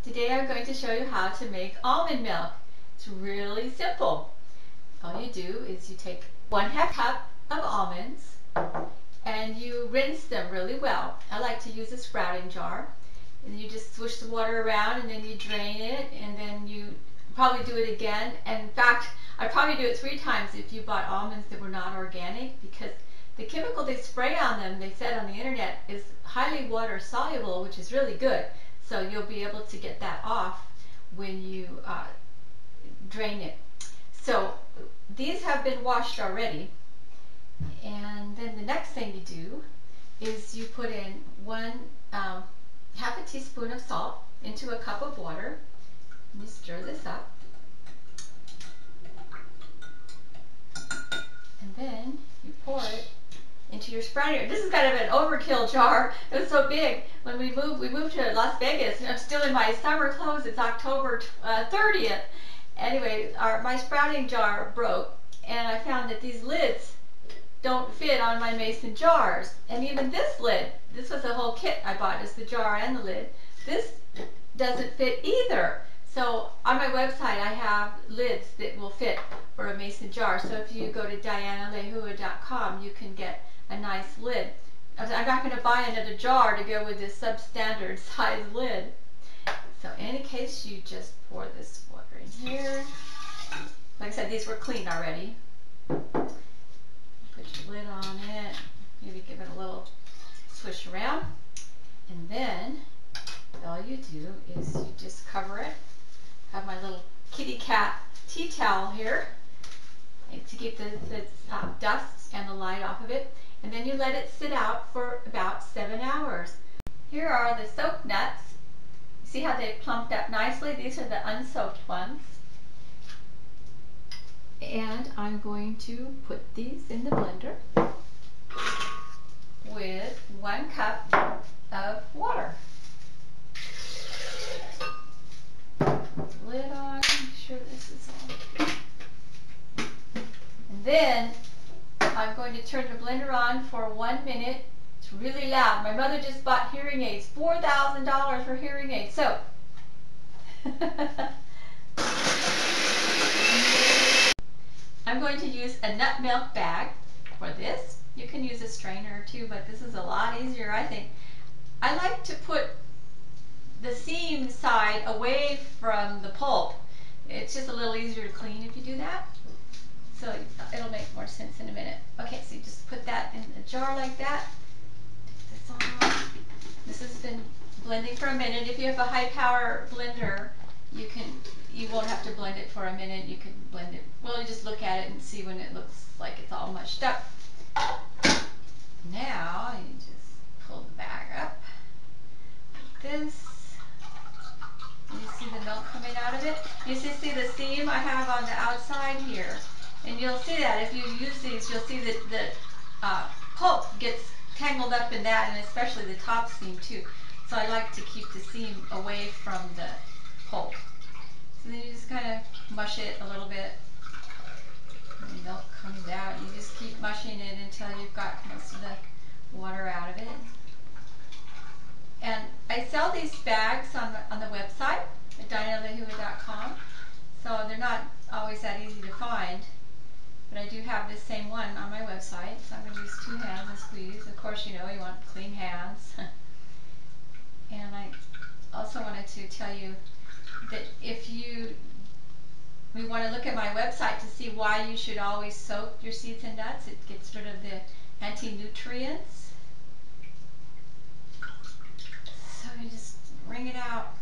Today I'm going to show you how to make almond milk. It's really simple. All you do is you take 1/2 cup of almonds and you rinse them really well. I like to use a sprouting jar. And you just swish the water around and then you drain it, and then you probably do it again. And in fact, I'd probably do it 3 times if you bought almonds that were not organic, because the chemical they spray on them, they said on the internet, is highly water soluble, which is really good. So you'll be able to get that off when you drain it. So these have been washed already. And then the next thing you do is you put in 1/2 teaspoon of salt into a cup of water. And you stir this up. And then you pour it into your sprouting. This is kind of an overkill jar. It was so big. When we moved to Las Vegas, and I'm still in my summer clothes. It's October 30th. Anyway, my sprouting jar broke, and I found that these lids don't fit on my mason jars. And even this lid, this was a whole kit I bought, just the jar and the lid. This doesn't fit either. So on my website I have lids that will fit for a mason jar. So if you go to dianalehua.com, you can get a nice lid. I'm not going to buy another jar to go with this substandard size lid. So in any case, you just pour this water in here. Like I said, these were cleaned already. Put your lid on it, maybe give it a little swish around, and then all you do is you just cover it. I have my little kitty cat tea towel here to keep the dust and the light off of it, and then you let it sit out for about 7 hours. Here are the soaked nuts. See how they plumped up nicely? These are the unsoaked ones. And I'm going to put these in the blender with 1 cup of water. Lid on, make sure this is on. And then I'm going to turn the blender on for 1 minute. It's really loud. My mother just bought hearing aids, $4,000 for hearing aids. So I'm going to use a nut milk bag for this. You can use a strainer too, but this is a lot easier, I think. I like to put the seam side away from the pulp. It's just a little easier to clean if you do that. So it'll make more sense in a minute. Okay, so you just put that in a jar like that. Take this off. This has been blending for a minute. If you have a high power blender, you won't have to blend it for a minute. You can blend it. Well, you just look at it and see when it looks like it's all mushed up. Now you just pull the bag up like this. You see the milk coming out of it. You see the seam I have on the outside here, and you'll see that if you use these, you'll see that the pulp gets tangled up in that, and especially the top seam too. So I like to keep the seam away from the pulp. So then you just kind of mush it a little bit. And the milk comes out. You just keep mushing it until you've got most of the water out of it. And I sell these bags on the website at dianalehua.com. So they're not always that easy to find. But I do have this same one on my website. So I'm going to use 2 hands and squeeze. Of course, you know you want clean hands. And I also wanted to tell you that if we want to look at my website to see why you should always soak your seeds and nuts. It gets rid of the anti-nutrients. So you just wring it out,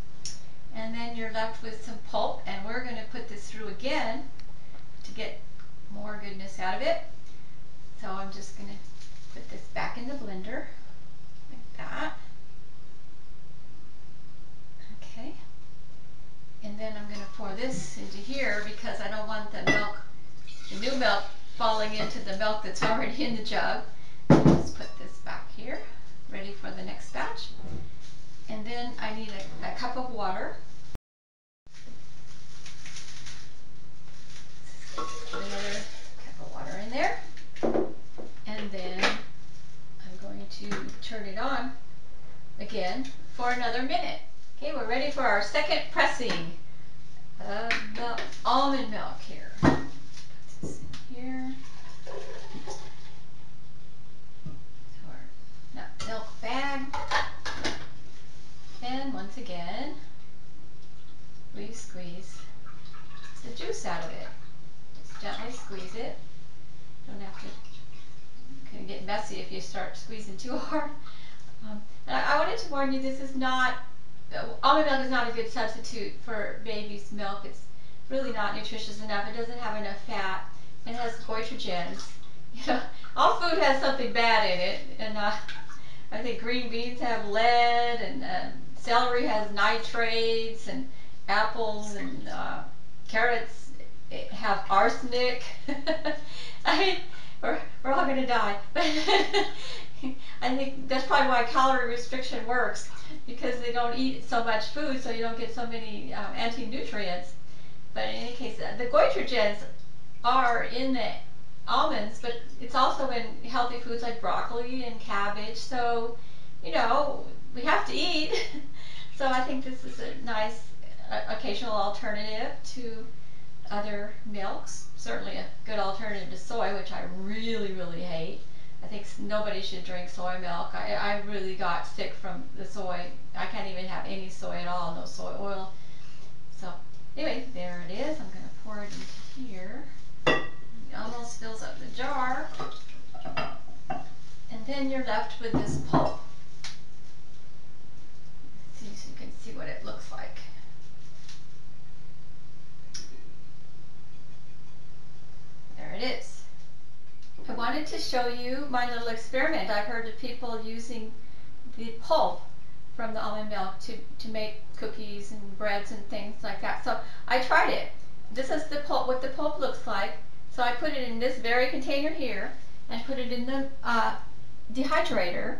and then you're left with some pulp, and we're going to put this through again to get more goodness out of it. So I'm just going to put this back in the blender like that. Okay. And then I'm going to pour this into here because I don't want the new milk falling into the milk that's already in the jug. Just put this back here, ready for the next batch. And then I need a cup of water. Put another cup of water in there. And then I'm going to turn it on again for another minute. Okay, we're ready for our second pressing of the almond milk here. Put this in here. To our milk bag. And once again, we squeeze the juice out of it. Just gently squeeze it. Don't have to, it can get messy if you start squeezing too hard. And I wanted to warn you, this is not, almond milk is not a good substitute for baby's milk. It's really not nutritious enough. It doesn't have enough fat. It has goitrogens. You know, all food has something bad in it. And I think green beans have lead, and celery has nitrates, and apples and carrots have arsenic. I mean, we're all going to die. I think that's probably why calorie restriction works, because they don't eat so much food, so you don't get so many anti-nutrients. But in any case, the goitrogens are in the almonds, but it's also in healthy foods like broccoli and cabbage. So, you know, we have to eat. So I think this is a nice occasional alternative to other milks. Certainly a good alternative to soy, which I really, really hate. I think nobody should drink soy milk. I really got sick from the soy. I can't even have any soy at all, no soy oil. So anyway, there it is. I'm going to pour it into here. It almost fills up the jar. And then you're left with this pulp. See, so you can see what it looks like. There it is. I wanted to show you my little experiment. I've heard of people using the pulp from the almond milk to make cookies and breads and things like that. So I tried it. This is the pulp, what the pulp looks like. So I put it in this very container here and put it in the dehydrator.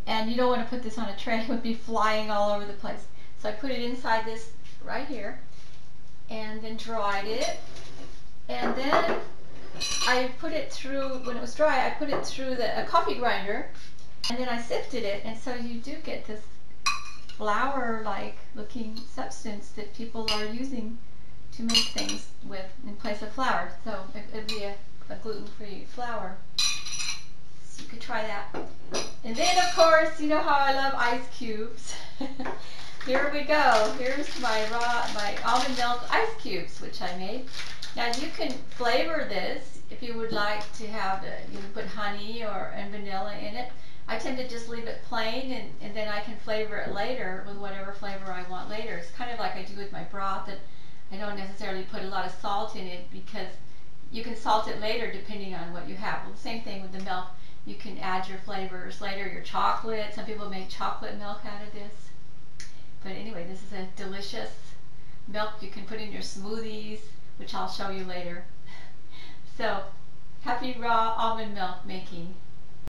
And you don't want to put this on a tray, it would be flying all over the place. So I put it inside this right here and then dried it. And then I put it through, when it was dry, I put it through a coffee grinder, and then I sifted it, and so you do get this flour-like looking substance that people are using to make things with in place of flour. So it would be a gluten-free flour. So you could try that. And then, of course, you know how I love ice cubes. Here we go. Here's my almond milk ice cubes, which I made. Now you can flavor this if you would like to have, you can put honey and vanilla in it. I tend to just leave it plain, and then I can flavor it later with whatever flavor I want later. It's kind of like I do with my broth, that I don't necessarily put a lot of salt in it, because you can salt it later depending on what you have. Well, the same thing with the milk. You can add your flavors later, your chocolate. Some people make chocolate milk out of this. But anyway, this is a delicious milk you can put in your smoothies, which I'll show you later. So, happy raw almond milk making.